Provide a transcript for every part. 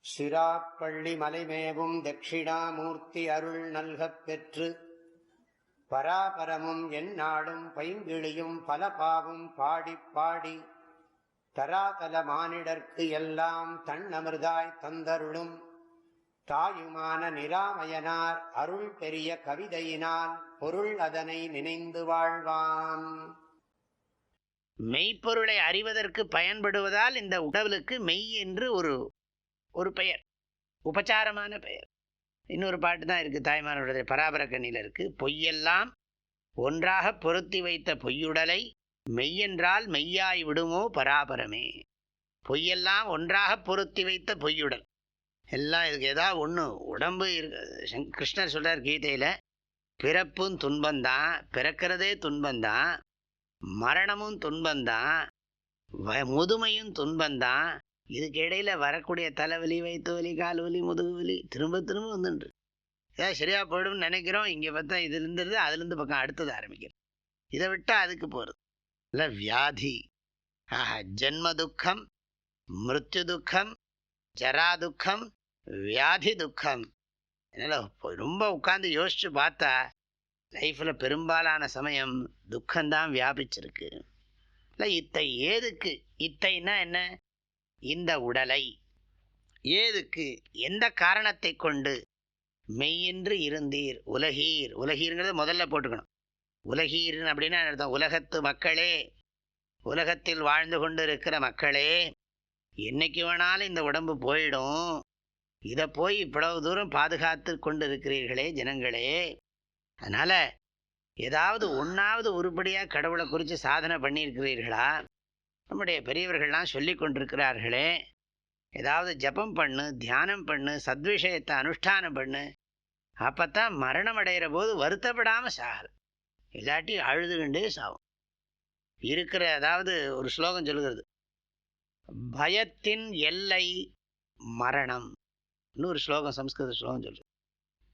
சிராப்பள்ளி மலைமேவும் தட்சிணாமூர்த்தி அருள் நல்கப் பெற்று பராபரமும் எந்நாடும் பைங்கிழியும் பல பாவும் பாடிப் பாடி தராதல மானிடர்க்கு எல்லாம் தன்னமிர்தாய் தந்தருளும் தாயுமான நிராமயனார் அருள் பெரிய கவிதையினால் பொருள் அதனை நினைந்து வாழ்வான். மெய்ப்பொருளை அறிவதற்கு பயன்படுவதால் இந்த உடலுக்கு மெய் என்று ஒரு பெயர், உபச்சாரமான பெயர். இன்னொரு பாட்டு தான் இருக்குது தாய்மானோட பராபர கண்ணியில் இருக்குது. பொய்யெல்லாம் ஒன்றாக பொருத்தி வைத்த பொய்யுடலை மெய்யென்றால் மெய்யாய் விடுமோ பராபரமே. பொய்யெல்லாம் ஒன்றாக பொருத்தி வைத்த பொய்யுடல் எல்லாம் இதுக்கு ஏதாவது ஒன்று உடம்பு கிருஷ்ணர் சொல்கிறார் கீதையில், பிறப்பும் துன்பந்தான், பிறக்கிறதே துன்பந்தான், மரணமும் துன்பந்தான், முதுமையும் துன்பந்தான், இதுக்கு இடையில் வரக்கூடிய தலைவலி, வயிற்று வலி, கால் வலி, முதுகு வலி திரும்ப திரும்ப வந்துட்டு ஏதாவது சரியாக போய்டும்னு நினைக்கிறோம். இங்கே பார்த்தா இது இருந்துருது, அதுலேருந்து பக்கம் அடுத்தது ஆரம்பிக்கிறது. இதை விட்டால் அதுக்கு போகிறது இல்லை. வியாதி, ஜென்ம துக்கம், மிருத்யு துக்கம், ஜரா துக்கம், வியாதி துக்கம். அதனால் ரொம்ப உட்காந்து யோசித்து பார்த்தா லைஃப்பில் பெரும்பாலான சமயம் துக்கம்தான் வியாபிச்சிருக்கு. இல்லை இத்தை ஏதுக்கு? இத்தைன்னா என்ன? இந்த உடலை ஏதுக்கு, எந்த காரணத்தை கொண்டு மெய்யென்று இருந்தீர் உலகீர். உலகீருங்கிறத முதல்ல போட்டுக்கணும். உலகீர் அப்படின்னா அர்த்தம் உலகத்து மக்களே, உலகத்தில் வாழ்ந்து கொண்டு இருக்கிற மக்களே, என்னைக்கு வேணாலும் இந்த உடம்பு போயிடும், இதை போய் இவ்வளவு தூரம் பாதுகாத்து கொண்டு இருக்கிறீர்களே ஜனங்களே, அதனால் ஏதாவது ஒன்றாவது உருப்படியாக கடவுளை குறித்து சாதனை பண்ணியிருக்கிறீர்களா? நம்முடைய பெரியவர்கள்லாம் சொல்லி கொண்டிருக்கிறார்களே, ஏதாவது ஜபம் பண்ணு, தியானம் பண்ணு, சத்விஷயத்தை அனுஷ்டானம் பண்ணு, அப்போ தான் மரணம் அடைகிற போது வருத்தப்படாமல் சாகலாம். இல்லாட்டி அழுதுகிண்டே சாகும். இருக்கிற அதாவது ஒரு ஸ்லோகம் சொல்லுகிறது, பயத்தின் எல்லை மரணம். இன்னொரு ஸ்லோகம் சம்ஸ்கிருத ஸ்லோகம் சொல்லுது,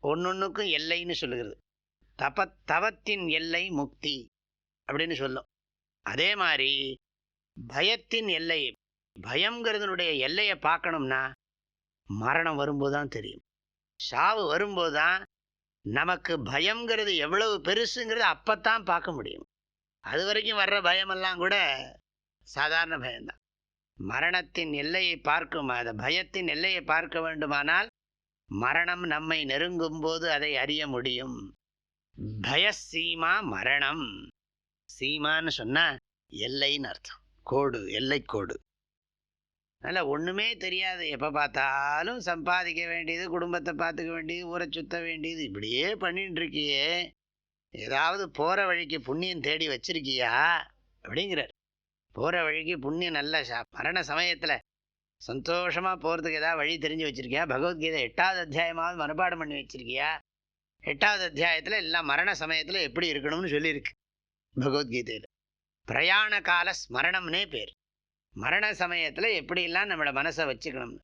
ஒன்னொன்றுக்கும் எல்லைன்னு சொல்லுகிறது. தவத்தின் எல்லை முக்தி அப்படின்னு சொல்லும். அதே மாதிரி பயத்தின் எல்லை, பயங்கிறதுனுடைய எல்லையை பார்க்கணும்னா மரணம் வரும்போது தான் தெரியும். சாவு வரும்போது தான் நமக்கு பயங்கிறது எவ்வளவு பெருசுங்கிறது அப்பத்தான் பார்க்க முடியும். அது வரைக்கும் வர்ற பயமெல்லாம் கூட சாதாரண பயம்தான். மரணத்தின் எல்லையை பார்க்கும், அந்த பயத்தின் எல்லையை பார்க்க வேண்டுமானால் மரணம் நம்மை நெருங்கும் போது அதை அறிய முடியும். பயசீமா மரணம். சீமான்னு சொன்னால் எல்லைன்னு அர்த்தம், கோடு, எல்லை கோடு. அதனால் ஒன்றுமே தெரியாது, எப்போ பார்த்தாலும் சம்பாதிக்க வேண்டியது, குடும்பத்தை பார்த்துக்க வேண்டியது, ஊரை சுற்ற வேண்டியது, இப்படியே பண்ணிட்டு இருக்கியே, ஏதாவது போகிற வழிக்கு புண்ணியம் தேடி வச்சிருக்கியா அப்படிங்கிறார். போகிற வழிக்கு புண்ணியம் நல்ல மரண சமயத்தில் சந்தோஷமாக போகிறதுக்கு ஏதாவது வழி தெரிஞ்சு வச்சுருக்கியா? பகவத்கீதை 8வது அத்தியாயமாவது மனப்பாடம் பண்ணி வச்சுருக்கியா? 8வது அத்தியாயத்தில் எல்லாம் மரண சமயத்தில் எப்படி இருக்கணும்னு சொல்லியிருக்கு பகவத்கீதையில். பிரயாண கால ஸ்மரணம்னே பேர். மரண சமயத்தில் எப்படிலாம் நம்மளோட மனசை வச்சுக்கணும்னு.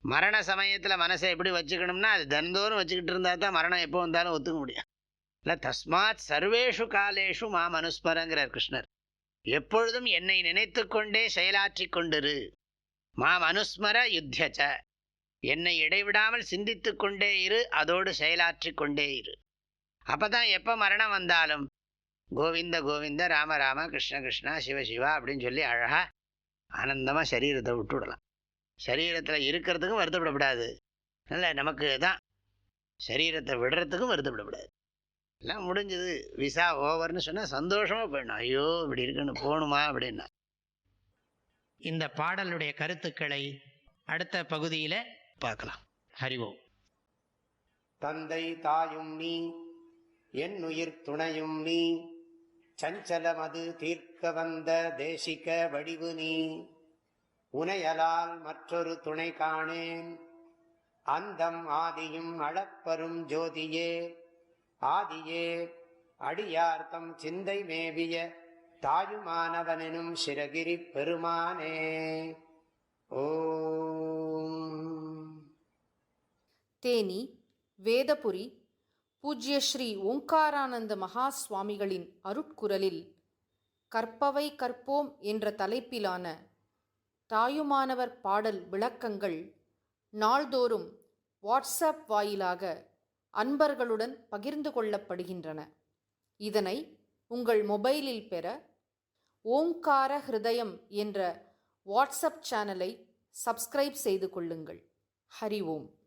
மரண சமயத்தில் மனசை எப்படி வச்சுக்கணும்னா அது தினந்தோறும் வச்சுக்கிட்டு இருந்தால் தான் மரணம் எப்போ வந்தாலும் ஒத்துக்க முடியும். இல்லை, தஸ்மாத் சர்வேஷு காலேஷு மாம் அனுஸ்மரங்கிறார் கிருஷ்ணர். எப்பொழுதும் என்னை நினைத்து கொண்டே செயலாற்றி கொண்டிரு. மாம் அனுஸ்மர யுத்தியச்ச, என்னை இடைவிடாமல் சிந்தித்து கொண்டே இரு, அதோடு செயலாற்றி கொண்டே இரு. அப்போ தான் எப்போ மரணம் வந்தாலும் கோவிந்த கோவிந்த ராம ராம கிருஷ்ண கிருஷ்ணா சிவ சிவா அப்படின்னு சொல்லி அழகாக ஆனந்தமாக சரீரத்தை விட்டுவிடலாம். சரீரத்தில் இருக்கிறதுக்கும் வருத்தப்படக்கூடாது, இல்லை நமக்கு தான் சரீரத்தை விடுறதுக்கும் வருத்தப்படக்கூடாது. எல்லாம் முடிஞ்சது, விசா ஓவர்னு சொன்னால் சந்தோஷமாக போயிடணும். ஐயோ இப்படி இருக்குன்னு போகணுமா அப்படின்னா. இந்த பாடலுடைய கருத்துக்களை அடுத்த பகுதியில் பார்க்கலாம். ஹரிவோம். தந்தை தாயும் நீ, என் உயிர் துணையும் நீ, சஞ்சலமது தீர்க்க வந்த தேசிக வடிவு நீ, உனையலால் மற்றொரு துணை காணேன், அந்தம் ஆதியும் அளப்பரும் ஜோதியே, ஆதியே அடியார்த்தம் சிந்தை மேவிய தாயுமானவனும் சிரகிரி பெருமானே. ஓம். தேனி வேதபுரி பூஜ்ய ஸ்ரீ ஓங்காரானந்த மகா சுவாமிகளின் அருட்குரலில் கற்பவை கற்போம் என்ற தலைப்பிலான தாயுமானவர் பாடல் விளக்கங்கள் நாள்தோறும் வாட்ஸ்அப் வாயிலாக அன்பர்களுடன் பகிர்ந்து கொள்ளப்படுகின்றன. இதனை உங்கள் மொபைலில் பெற ஓங்கார ஹிருதயம் என்ற வாட்ஸ்அப் சேனலை சப்ஸ்கிரைப் செய்து கொள்ளுங்கள். ஹரி ஓம்.